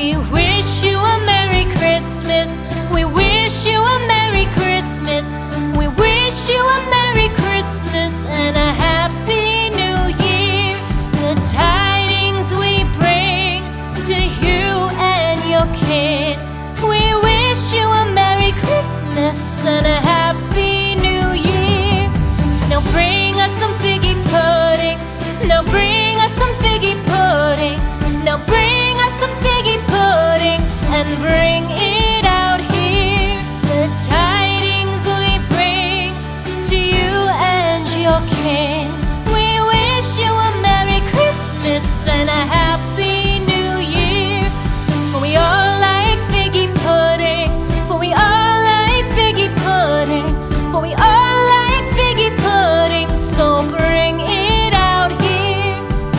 We wish you a Merry Christmas. We wish you a Merry Christmas. We wish you a Merry Christmas and a Happy New Year. The tidings we bring to you and your kid. We wish you a Merry Christmas and a Happy New Year. Now bring us some figgy pudding. Now bring us some figgy pudding. Now bring us some figgy pudding and bring it out here. The tidings we bring to you and your kin. We wish you a Merry Christmas and a Happy New Year. For we all like figgy pudding. For we all like figgy pudding. For we all like figgy pudding. So bring it out here.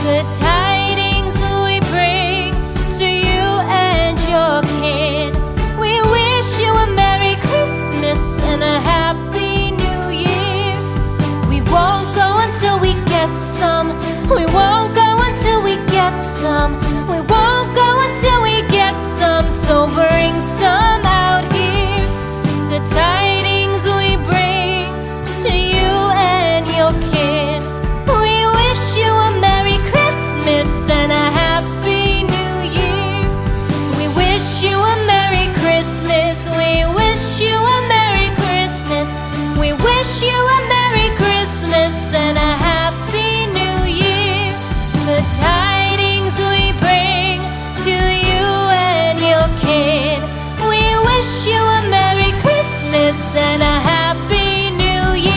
The tidings we bring to you and your kin. We wish you a Merry Christmas and a Happy New Year. We won't go until we get some. We won't go until we get some. We won't go until we get some. So bring some out here. The tidings we bring to you and your kin. We wish you a Merry Christmas and a Happy New Year. We wish you a Merry Christmas. We wish you a Merry Christmas. We wish you a Merry Christmas and a Happy New Year. The tidings we bring to you and your kid. We wish you a Merry Christmas and a Happy New Year.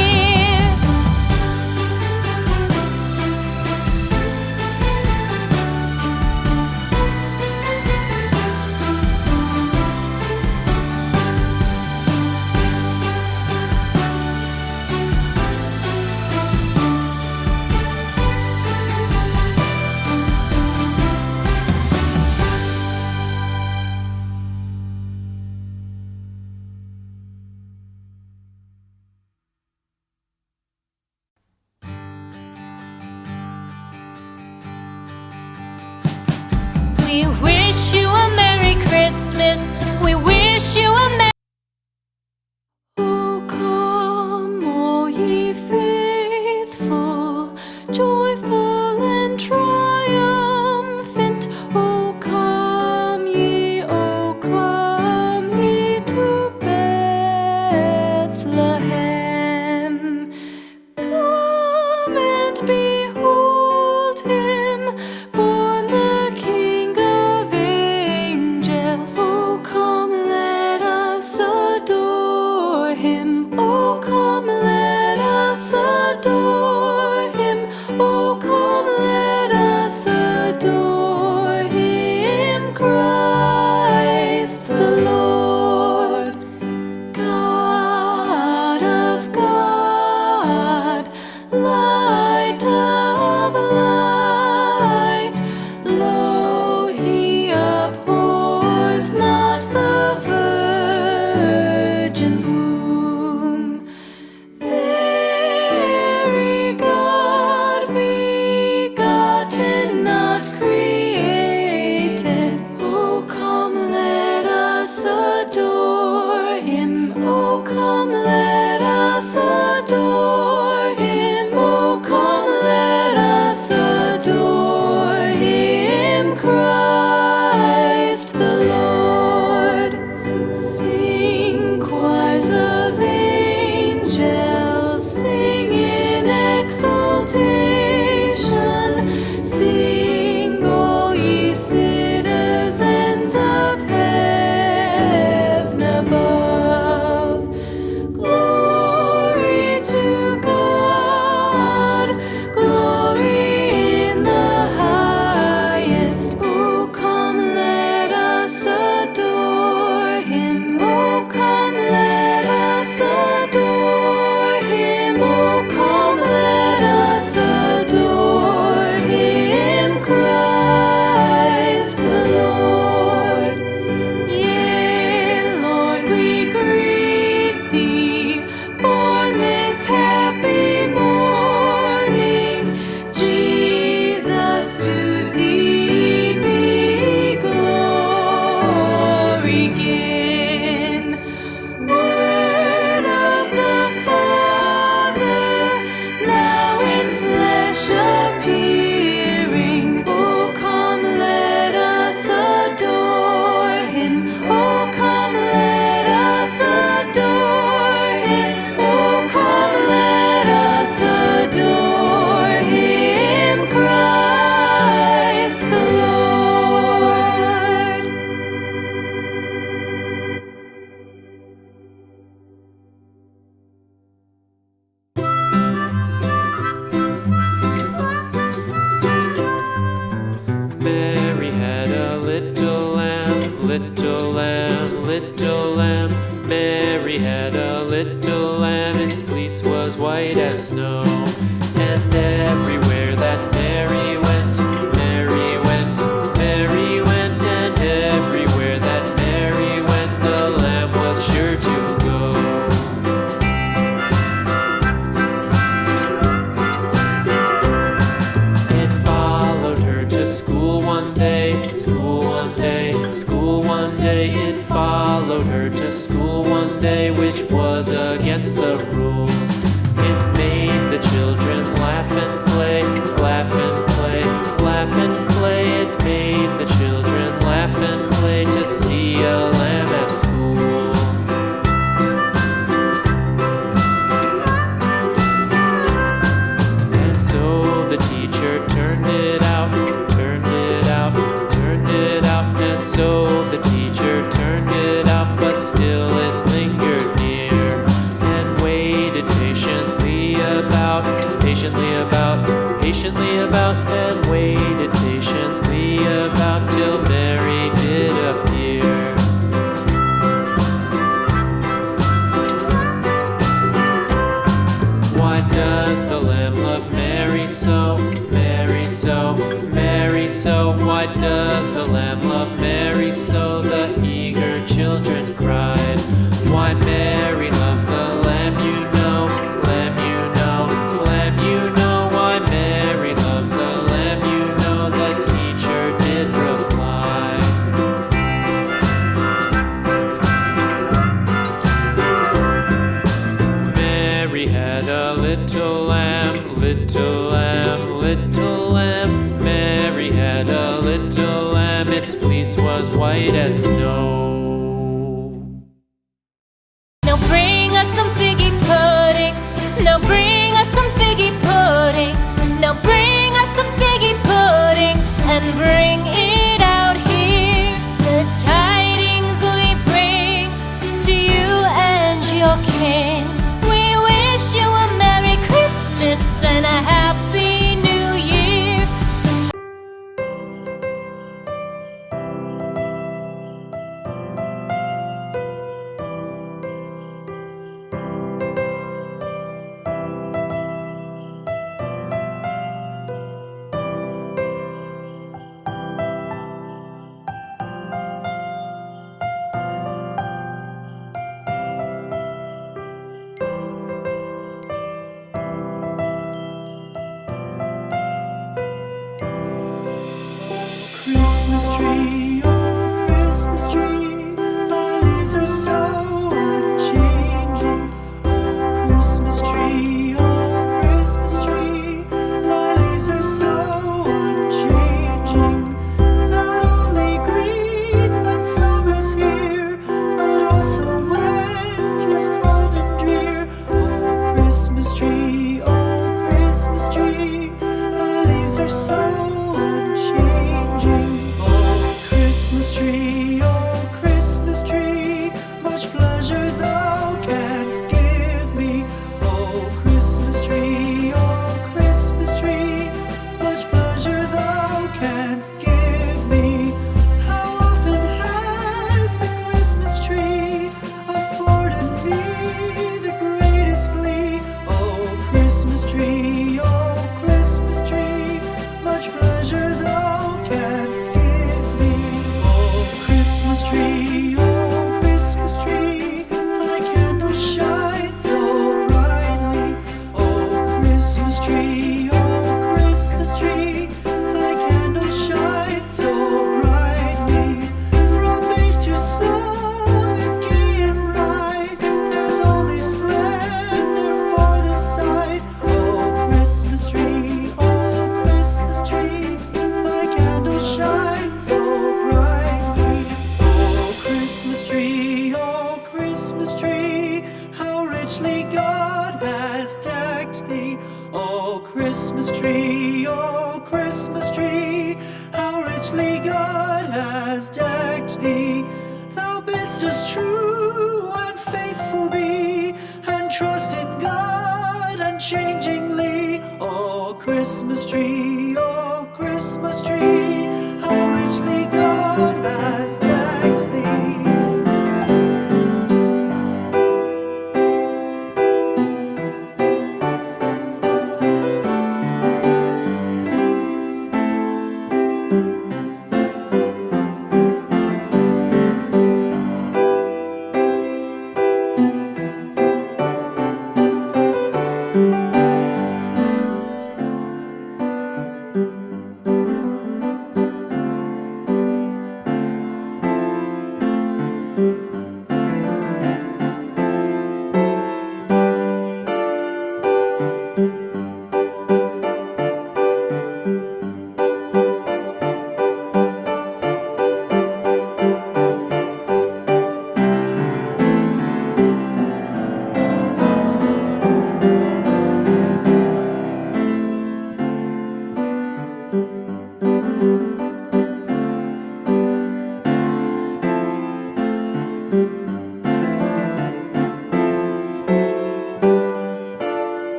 We wish you a Merry Christmas. We wish you a Merry O come, all ye faithful, joyful and triumphant. O come ye to Bethlehem. Come and behold him, born the King of angels. O come, let us patiently about, then waited patiently about till Mary did appear. Why does the lamb love Mary so? Mary so, Mary so. Why does the lamb love Mary so? The eager children cried. Why Mary loves the lamb, you know, lamb, you know, lamb, you know. Why Mary loves the lamb, you know, the teacher did reply. Mary had a little lamb, little lamb, little lamb. Mary had a little lamb, its fleece was white as snow. Now bring us some figgy pudding. Now bring us some figgy pudding. Now bring us some figgy pudding and bring it out here. The tidings we bring to you and your king. We wish you a Merry Christmas and a Happy New Year. Christmas tree, oh Christmas tree, thy leaves are so unchanging. Oh Christmas tree, oh Christmas tree, thy leaves are so unchanging. Not only green when summer's here, but also when 'tis cold and drear. Oh Christmas tree, thy leaves are so unchanging. Oh Christmas tree, much pleasure thou canst give me. Oh Christmas tree, much pleasure thou canst give me. How often has the Christmas tree afforded me the greatest glee? Oh Christmas tree, much pleasure thou canst give me. Oh Christmas tree, thy candles shine so brightly. Oh Christmas tree, thy candles shine so brightly. From base to summit, gay and bright, there's only splendor for the sight. Oh Christmas tree, thy candles shine so brightly. Oh Christmas tree, how richly God has decked thee. Oh Christmas tree, how richly God has decked thee. Thou bidst us true and faithful be, and trust in God unchangingly. Oh Christmas tree, how richly God has decked thee.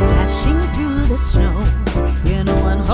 Dashing through the snow in a one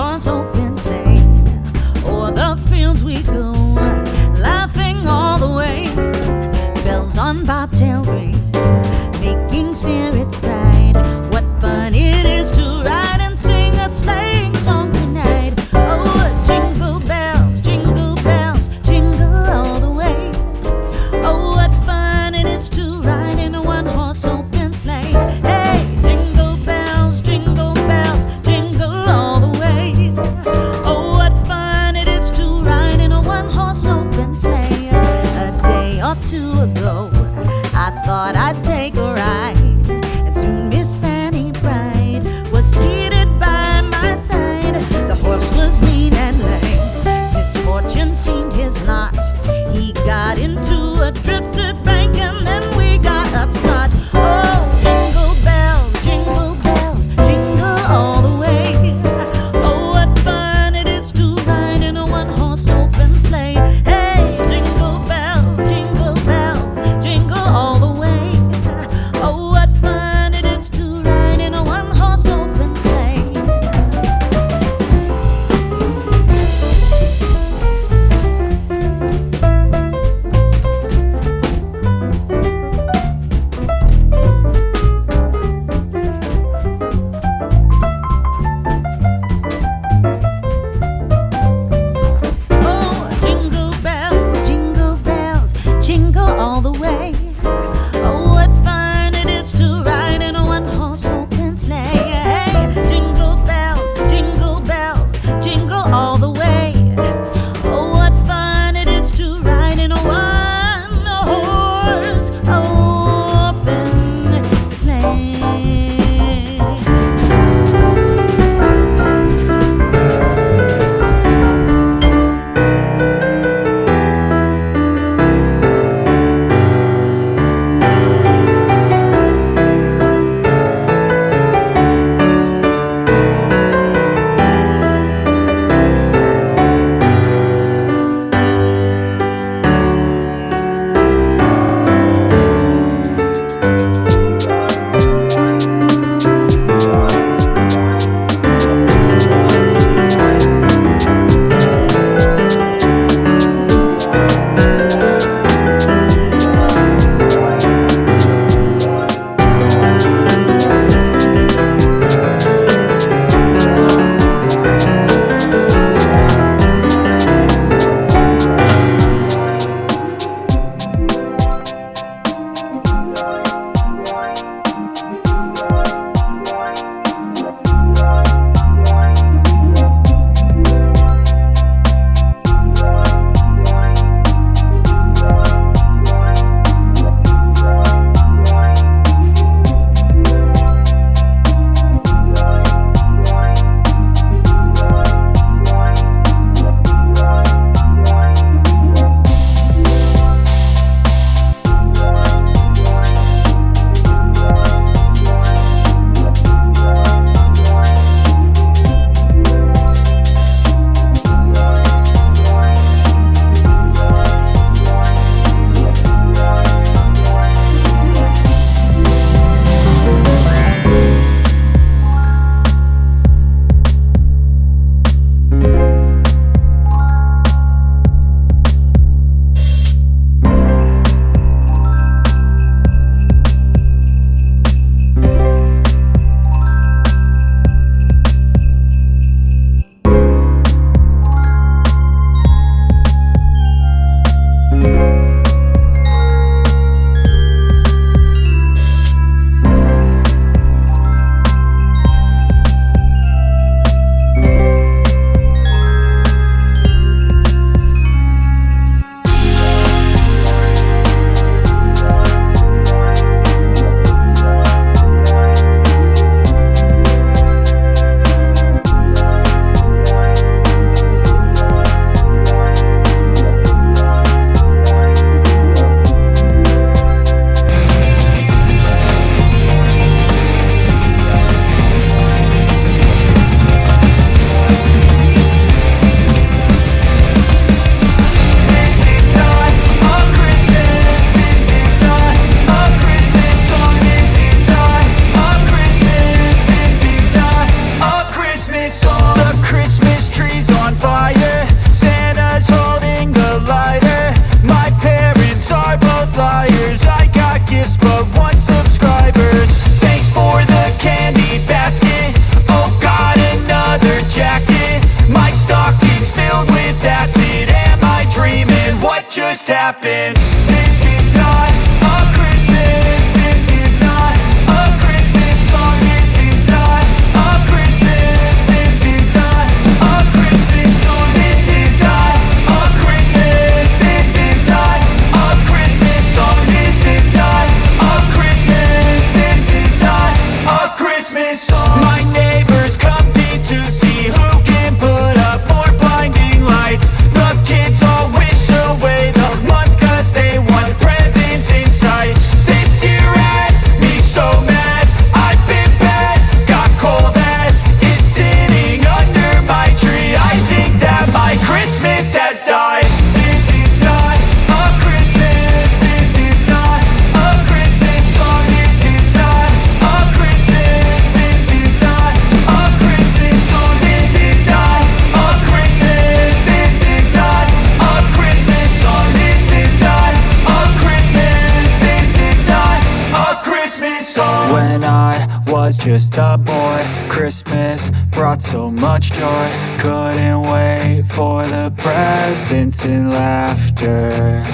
song. When I was just a boy, Christmas brought so much joy. Couldn't wait for the presents and laughter.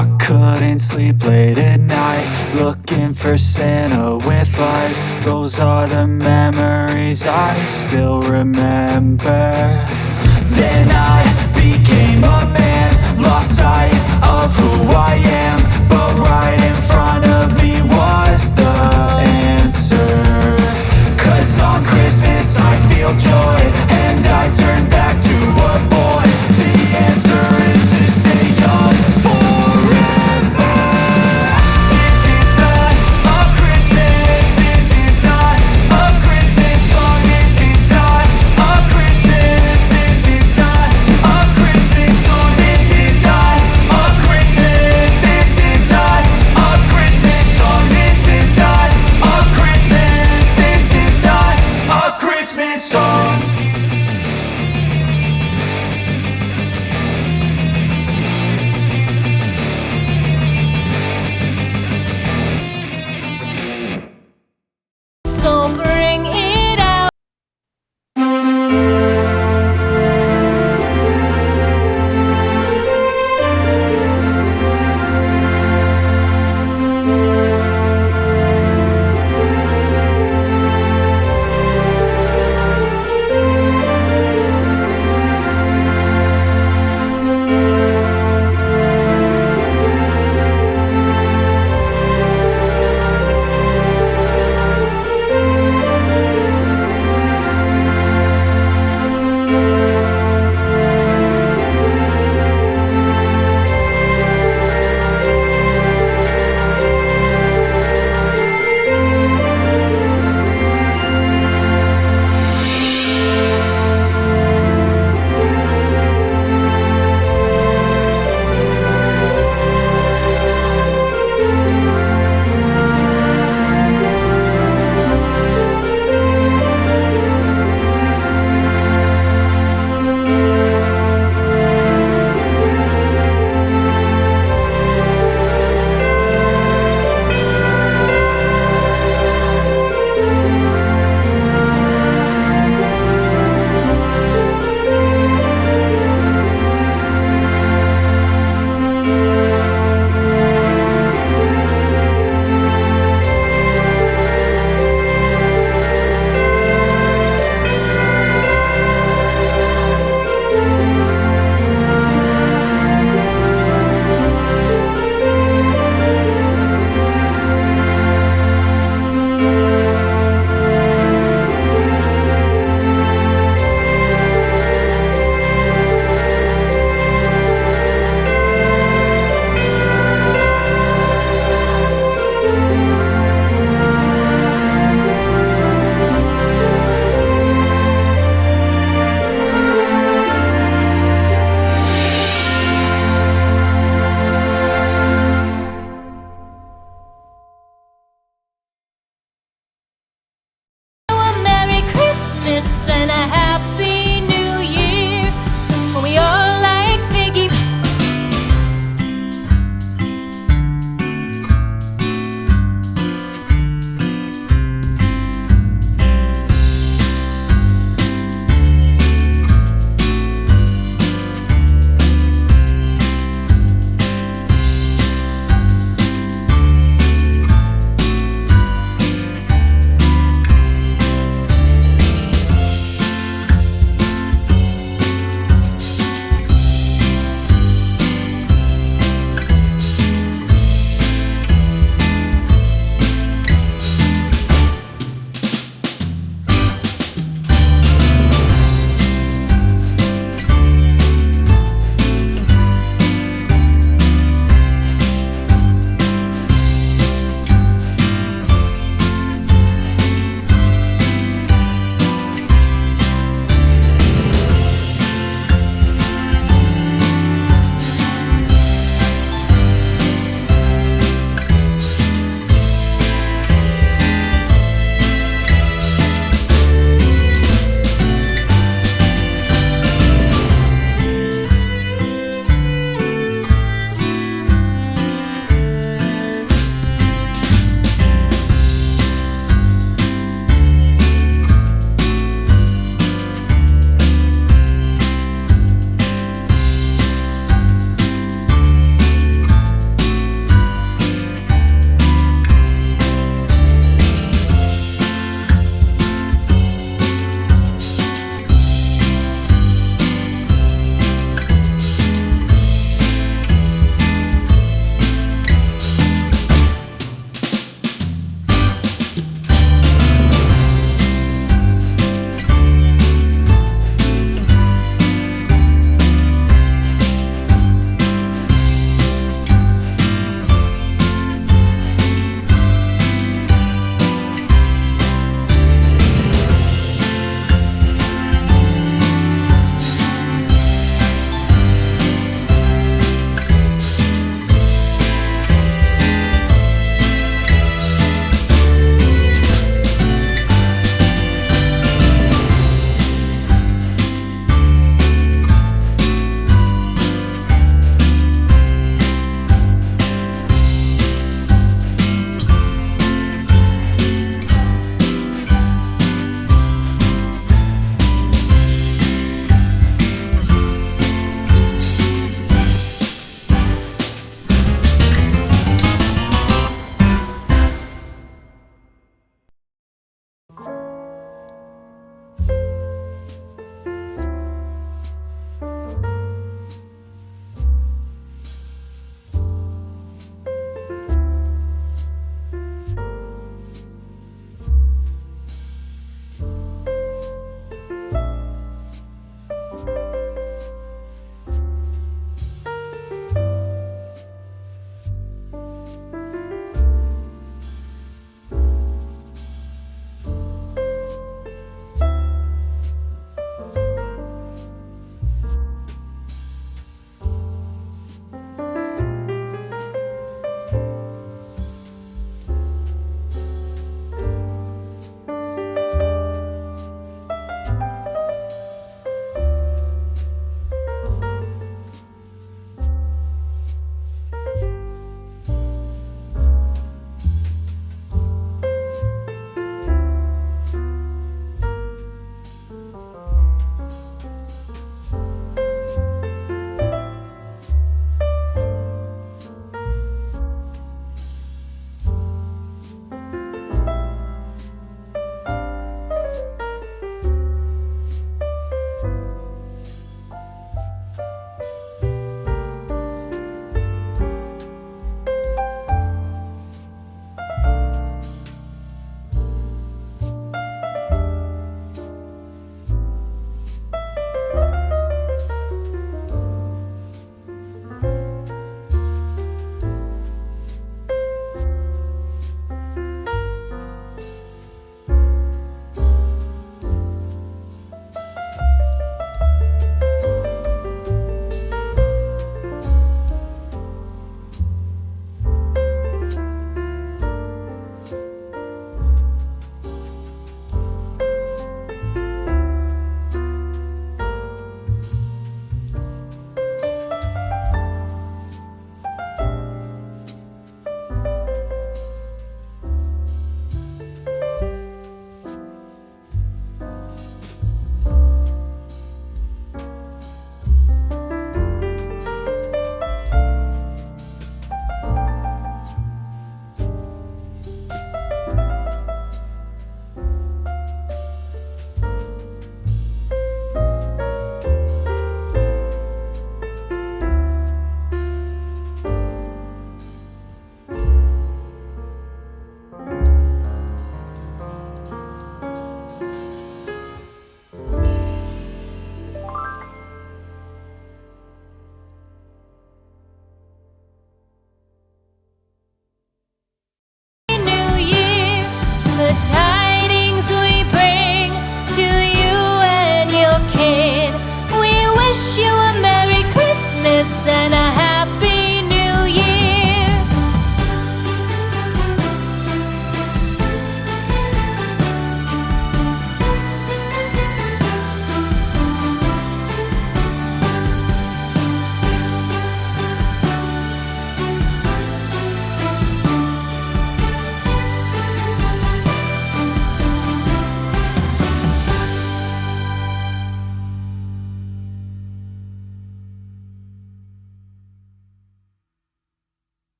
I couldn't sleep late at night, looking for Santa with lights. Those are the memories I still remember. Then I became a man, lost sight of who I am. But right in front of me was the answer. 'Cause on Christmas I feel joy, and I turn back to a boy. The answer is to stay young forever. This is not a Christmas, this is not a Christmas song. This is not a Christmas, this is not a Christmas song. This is not a Christmas, this is not a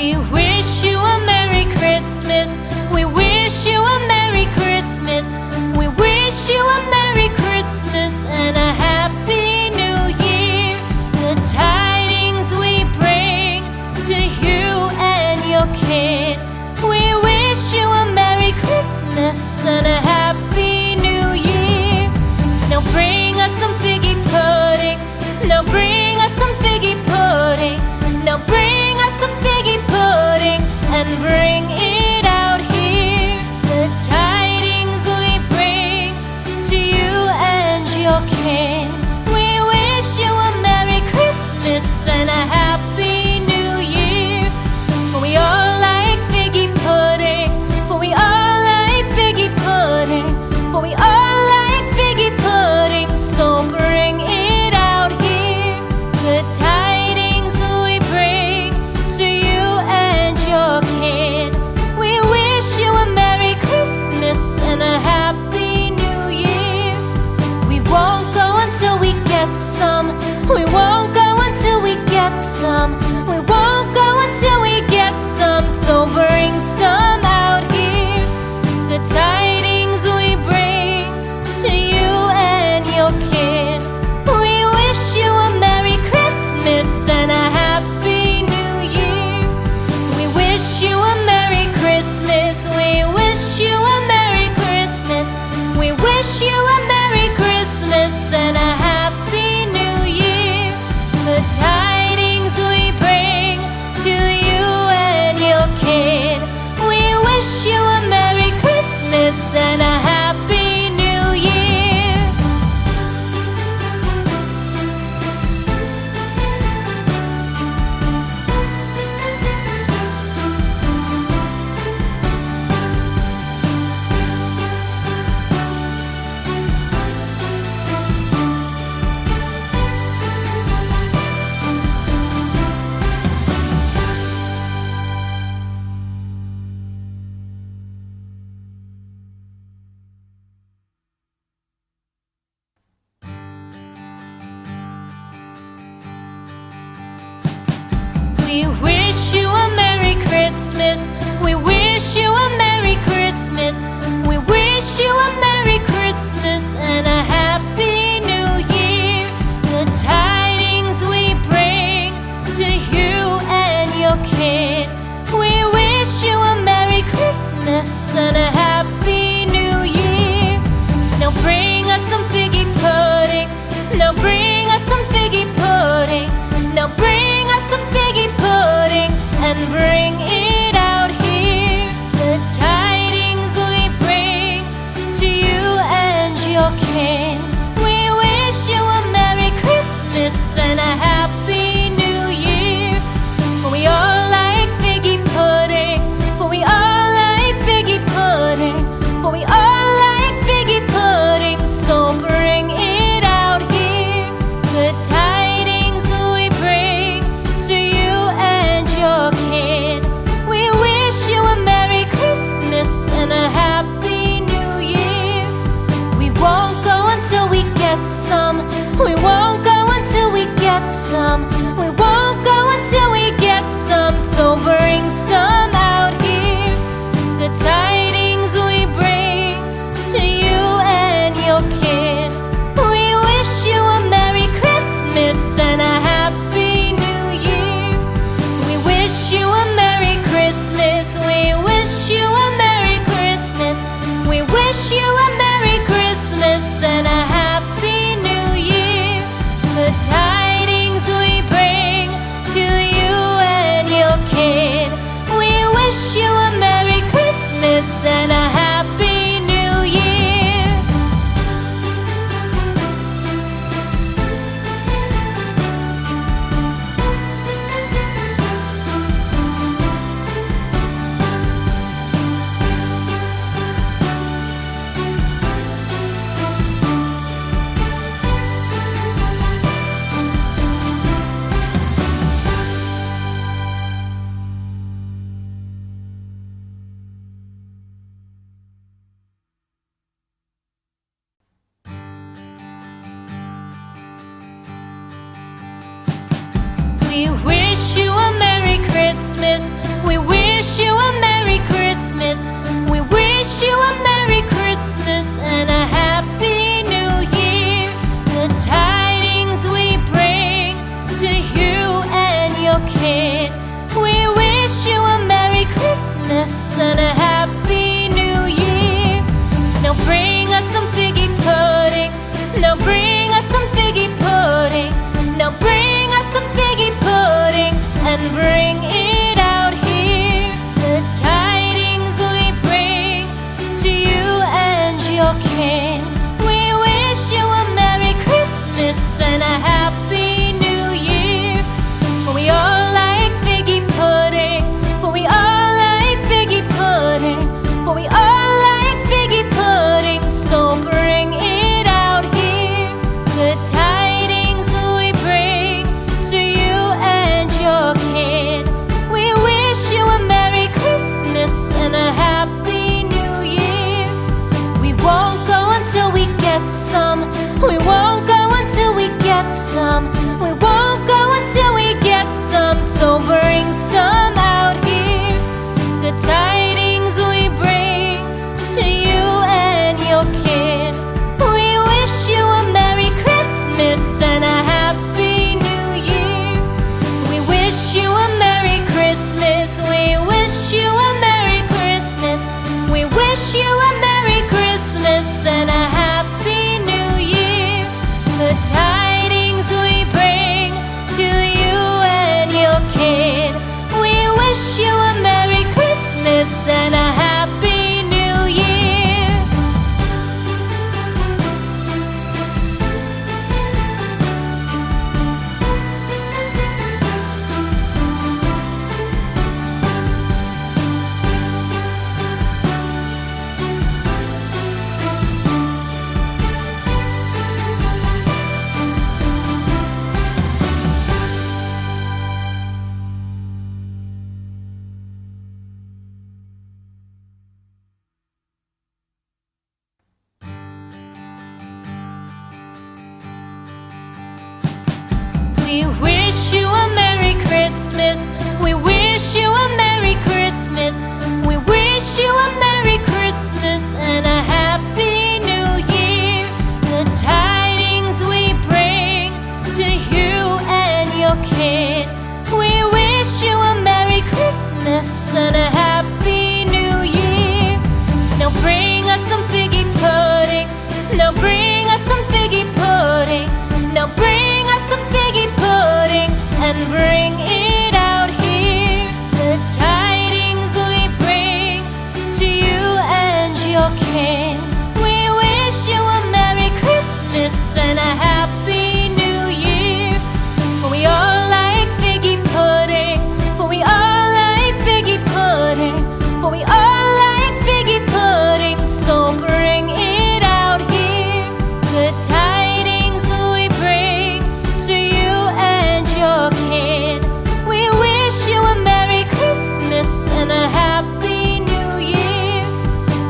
We wish you a Merry Christmas. We wish you a Merry Christmas. We wish you a Merry Christmas and a Happy New Year. The tidings we bring to you and your kid. We wish you a Merry Christmas and a Happy New Year. Now bring us some figgy pudding. Now bring us some figgy pudding. Now bring us some figgy pudding and bring it out here. The tidings we bring to you and your kin. We wish you a Merry Christmas and a Happy New Year. For we all like figgy pudding. For we all like figgy pudding. For we all like figgy pudding. So bring it out here. The tidings we bring to you and your kin. We wish you a Merry Christmas and a Happy New Year. We won't go until we get some. We won't go until we get some. We won't go until we get some. So bring some out here. The tidings we bring to you and your kin. We wish you a Merry Christmas and a Happy New Year. We wish you a Merry Christmas. We wish you a Merry Christmas. We wish you a Merry Christmas and a Happy New Year. The tidings we bring to you and your kid. We wish you a Merry Christmas and a Happy New Year. We wish you a Merry Christmas. We wish you a Merry Christmas. We wish you a Merry Christmas and a Happy New Year. The tidings we bring to you and your kid. We wish you a Merry Christmas and a Happy New Year. Now bring us some figgy pudding. Now bring us some figgy pudding. Now bring us some figgy pudding and bring it out here. The tidings we bring to you and your kin. We wish you a Merry Christmas and a Happy New Year. For we all like figgy pudding. For we all like figgy pudding. For we all like figgy pudding. So bring it out here. The tidings we bring to you and your kin. We wish you a Merry Christmas and a Happy New Year. We won't go until we get some. We won't go until we get some. We won't go until we get some. So bring some out here. The tidings we bring to you and your kin. We wish you a Merry Christmas and a Happy New Year. We wish you a Merry Christmas. We wish you a Merry Christmas. We wish you a Merry Christmas and a Happy New Year. The tidings we bring to you and your kid. We wish you a Merry Christmas and a Happy New Year. We wish you a Merry Christmas. We wish you a Merry Christmas. We wish you a Merry Christmas and a Happy New Year. The tidings we bring to you and your kid. We wish you a Merry Christmas and a Happy New Year. Now bring us some figgy pudding. Now bring us some figgy pudding. Now bring us some figgy pudding and bring it out here. The tidings we bring to you and your kin. We wish you a Merry Christmas and a Happy New Year. For we all like figgy pudding. For we all like figgy pudding. For we all like figgy pudding. So bring it out here. The tidings we bring to you and your kid. We wish you a Merry Christmas and a Happy New Year. We won't go until we get some. We won't go until we get some. We won't go until we get some. So bring some out here. The tidings we bring to you and your kid. We wish you a Merry Christmas and a Happy New Year. We wish you a Merry Christmas. We wish you a Merry Christmas. We wish you a Merry Christmas and a Happy New Year. The tidings we bring to you and your kid. We wish you a Merry Christmas and a Happy New Year. We wish you a Merry Christmas. We wish you a Merry Christmas. We wish you a Merry Christmas and a Happy New Year. The tidings we bring to you and your kid. We wish you a Merry Christmas and a Happy New Year. Now bring us some figgy pudding. Now bring us some figgy pudding. Now bring us some figgy pudding and bring it out here. The tidings we bring to you and your kin. We wish you a Merry Christmas and a Happy New Year. For we all like figgy pudding. For we all like figgy pudding. For we all like figgy pudding. So bring it out here. The tidings we bring to you and your kid. We wish you a Merry Christmas and a Happy New Year.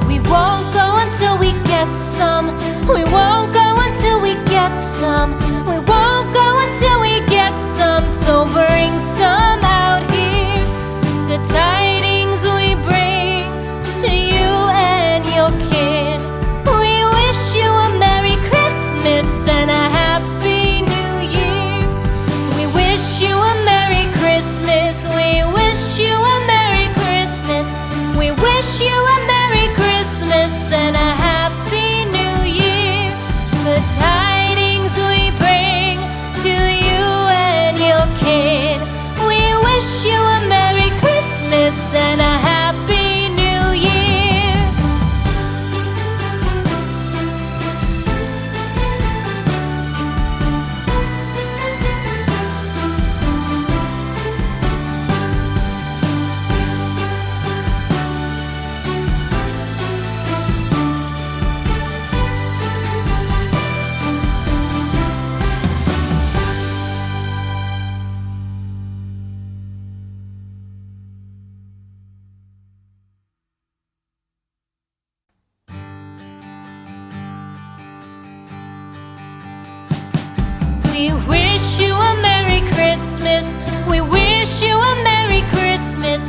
We won't go until we get some. We won't go until we get some. We won't go until we get some. So bring some out here. The tidings we bring to you and your kid. We wish you a Merry Christmas and a Happy New Year. We wish you a Merry Christmas. We wish you a Merry Christmas. We wish you a Merry Christmas and a Happy New Year. The tidings we bring to you and your kid. We wish you a Merry Christmas and a Happy New Year. We wish you a Merry Christmas. We wish you a Merry Christmas.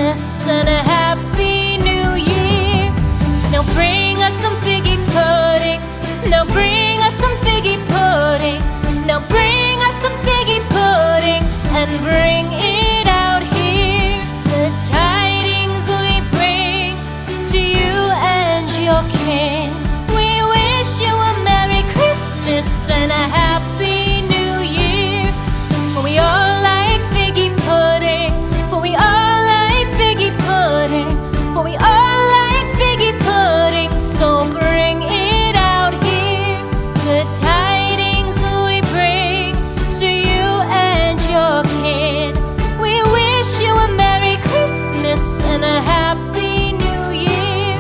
Christmas and a Happy New Year. Now bring us some figgy pudding. Now bring us some figgy pudding. Now bring us some figgy pudding and bring it out here. The tidings we bring to you and your kin. We wish you a Merry Christmas and a Happy New Year. For we all like figgy pudding. For we all like figgy pudding. For we all like figgy pudding. So bring it out here. The tidings we bring to you and your kin. We wish you a Merry Christmas and a Happy New Year.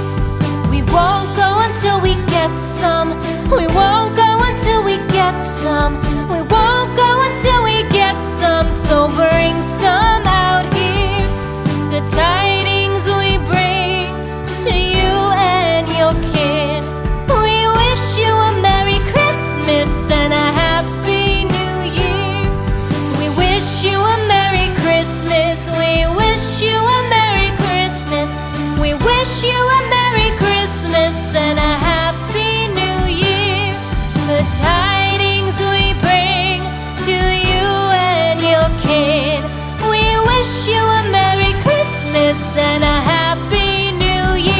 We won't go until we get some. We won't go until we get some. We won't go until we get some. So bring some out here. The tidings we bring to you and your kin. We wish you a Merry Christmas and a Happy New Year. We wish you a Merry Christmas. We wish you a Merry Christmas. We wish you a Merry Christmas and a Happy New Year. The tidings we bring to you and your kin. We wish you a Merry Christmas and a Happy New Year.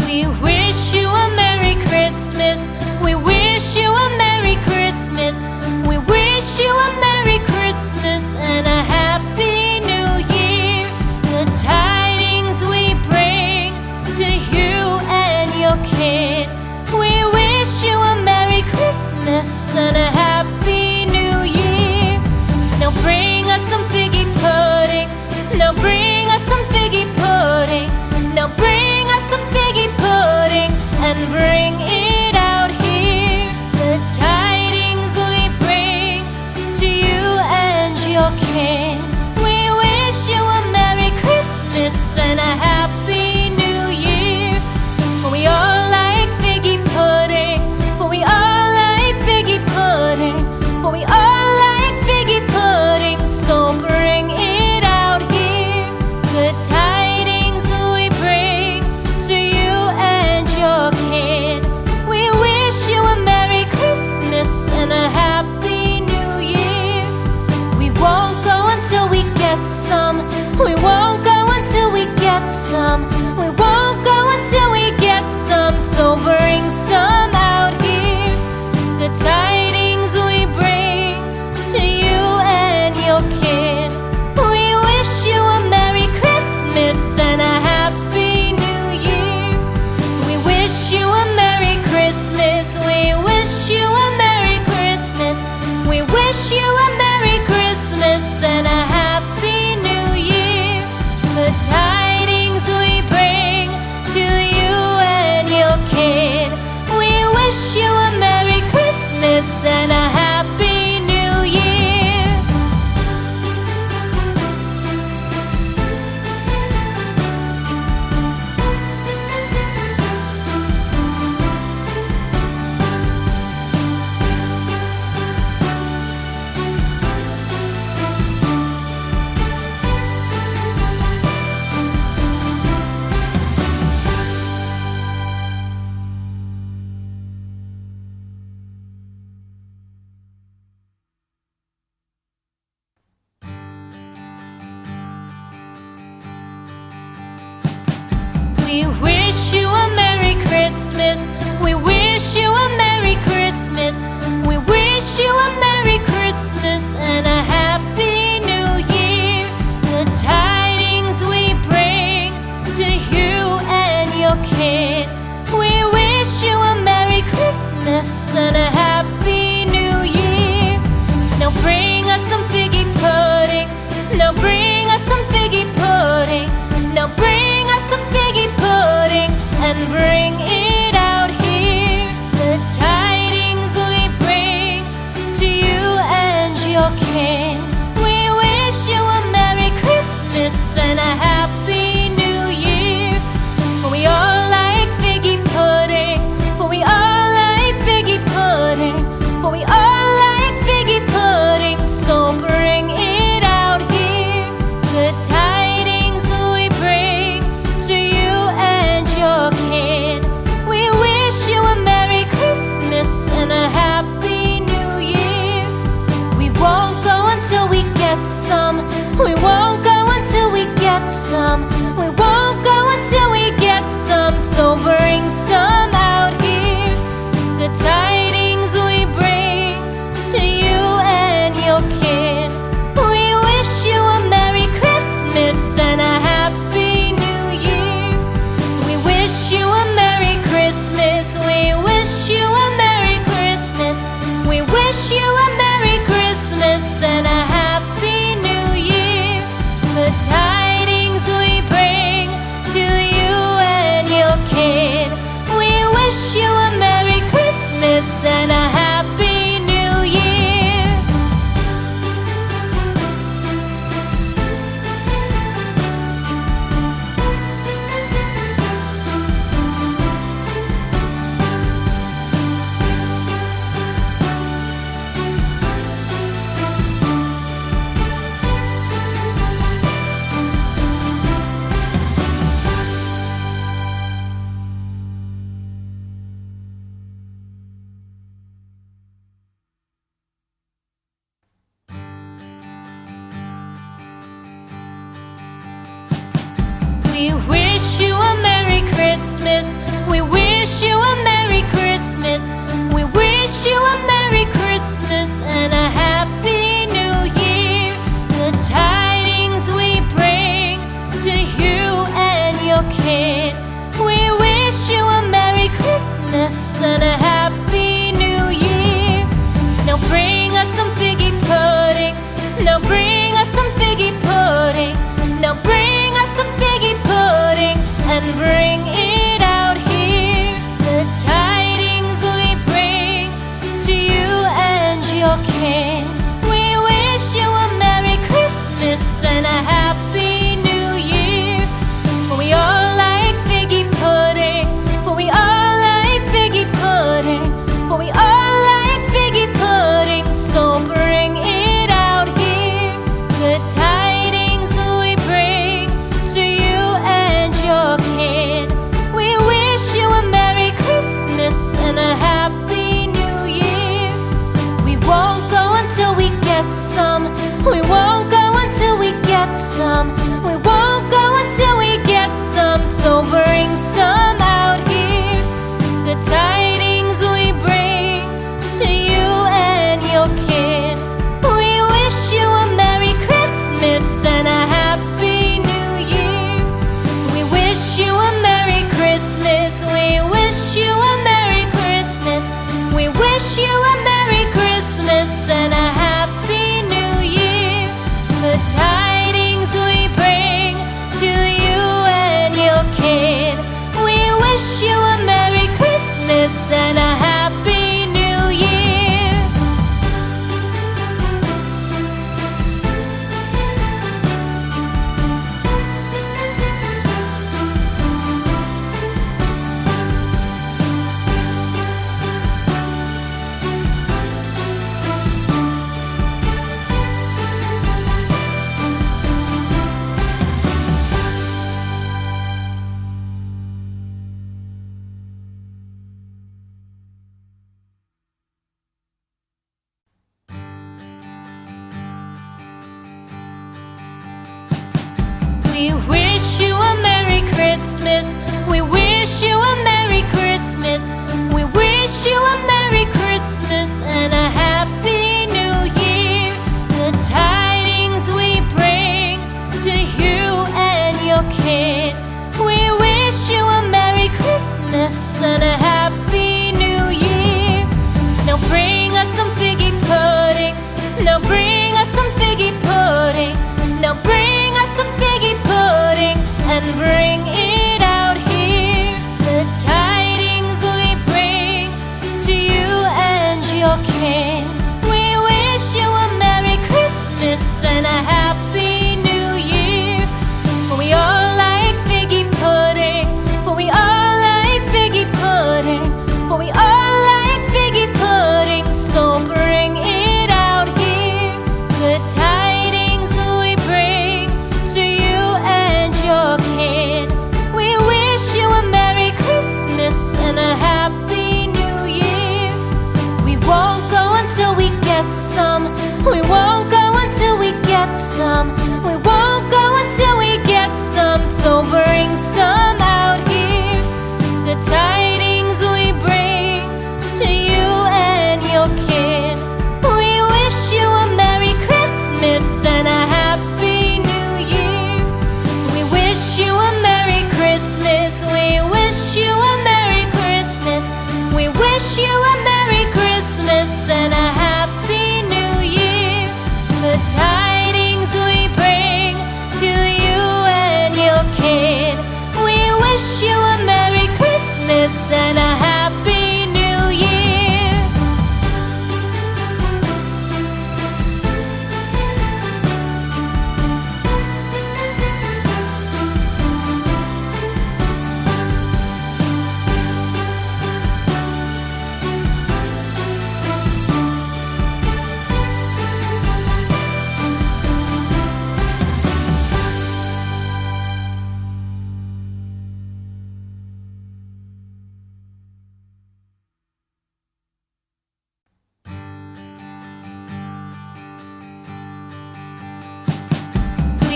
We wish you a Merry Christmas. We wish you a Merry Christmas. We wish you a Merry Christmas and a Happy New Year. The tidings we bring to you and your kin. We wish you a Merry Christmas and a Happy New Year. Now bring us some figgy pudding. Now bring us some figgy pudding. Now bring us some figgy pudding and bring it out here. The tidings we bring to you and your kin. We wish you a Merry Christmas and a Happy New Year. For we all like figgy pudding. For we all like figgy pudding. For we all like figgy pudding. So bring it out here. The tidings we bring to you and your kin. We wish you a Merry Christmas and a Happy New Year. We won't go until we get some. We won't go until we get some. We won't go until we get some. So bring some out here. The tidings we bring to you and your kin. We wish you a Merry Christmas and a Happy New Year. We wish you a Merry Christmas. We wish you a Merry Christmas. We wish you a Merry Christmas and a Happy New Year. The tidings we bring to you and your kin. We wish you a Merry Christmas and a Happy New Year. We wish you a Merry Christmas. We wish you a Merry Christmas. We wish you a Merry Christmas and a Happy New Year. The tidings we bring to you and your kin. We wish you a Merry Christmas and a Happy New Year. wish you a Merry Christmas and a Happy New Year. The tidings we bring to you and your kid. We wish you a Merry Christmas and a Happy New Year. We wish you a Merry Christmas. We wish you a Merry Christmas. We wish you a Merry Christmas and a Happy New Year. The tidings we bring to you and your kid. We wish you a Merry Christmas and a Happy New Year. Now bring us some figgy pudding. Now bring us some figgy pudding. Now bring us some figgy pudding and bring it out here. The tidings we bring to you and your kid. We wish you a Merry Christmas and a Happy New Year. For we all like figgy pudding. For we all like figgy pudding. For we all like figgy pudding. So bring it out here. The tidings we bring to you and your kid. We wish you a Merry Christmas and a Happy New Year. We won't go until we get some. We won't go until we get some. We won't go until we get some. So bring some out here. The tidings we bring to you and your kid. We wish you a Merry Christmas and a Happy New Year. We wish you a Merry Christmas. We wish you a Merry Christmas. We wish you a Merry Christmas and a Happy New Year. The tidings we bring to you and your kid. We wish you a Merry Christmas and a Happy New Year. We wish you a Merry Christmas. We wish you a Merry Christmas. We wish you a Merry Christmas and a Happy New Year. The tidings we bring to you and your kid. We wish you a Merry Christmas and a Happy New Year. Now bring us some figgy pudding. Now bring us some figgy pudding. Now bring us some figgy pudding and bring it out here. The tidings we bring to you and your kid. We wish you a Merry Christmas and a Happy New Year. For we all like figgy pudding. For we all like figgy pudding. For we all like figgy pudding. So bring it out here. The tidings we bring to you and your kid. We wish you a Merry Christmas and a Happy New Year. We won't go until we get some. We won't go until we get some. We won't go until we get some. So bring some out here. The tidings we bring to you and your kid. We wish you a Merry Christmas and a Happy New Year. We wish you a Merry Christmas. We wish you a Merry Christmas. We wish you a Merry Christmas and a Happy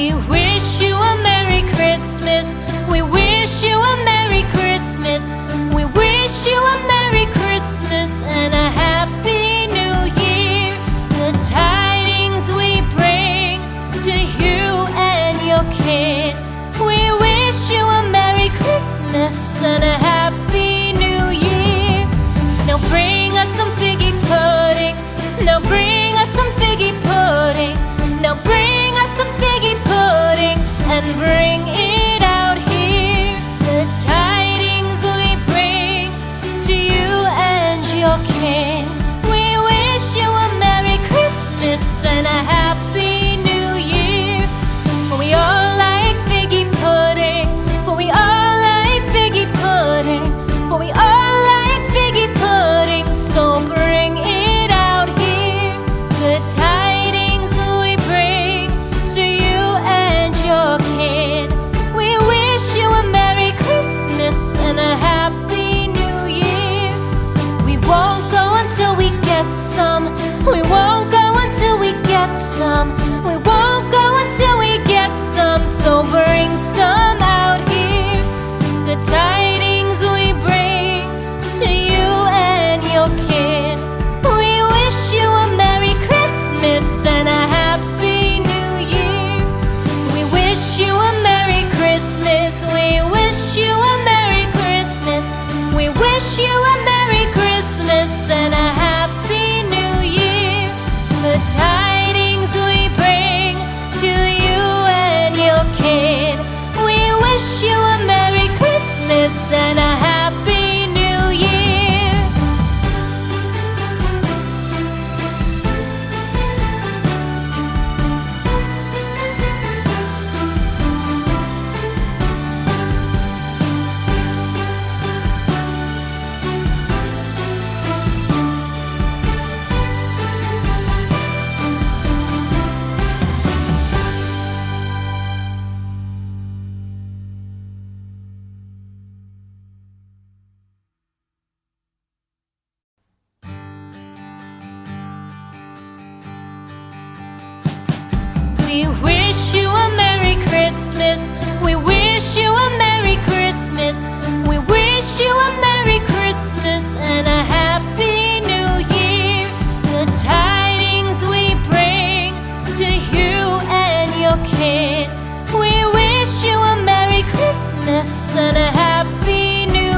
We wish you a Merry Christmas. We wish you a Merry Christmas. We wish you a Merry Christmas and a Happy New Year. The tidings we bring to you and your kid. We wish you a Merry Christmas and a Happy New Year. Now bring us some figgy pudding. Now bring us some figgy pudding. Now bring us some figgy pudding and bring it out here. The tidings we bring to you and your king. We wish you a Merry Christmas and a Happy New Year. For we all like figgy pudding. For we all like figgy pudding. For we all like figgy pudding. So bring it out here. The tidings we bring to you and your kid. We wish you a Merry Christmas and a Happy New Year. We won't go until we get some. We won't go until we get some. We won't go until we get some. So bring some out here. The tidings we bring to you and your kid. We wish you a Merry Christmas and a Happy New Year. We wish you a Merry Christmas. We wish you a Merry Christmas. We wish you a Merry Christmas and a Happy New Year. The tidings we bring to you and your kid. We wish you a Merry Christmas and a Happy New Year. We wish you a Merry Christmas. We wish you a Merry Christmas. We wish you a Merry Christmas and a Happy New Year. The tidings we bring to you and your kid. We wish you a Merry Christmas and a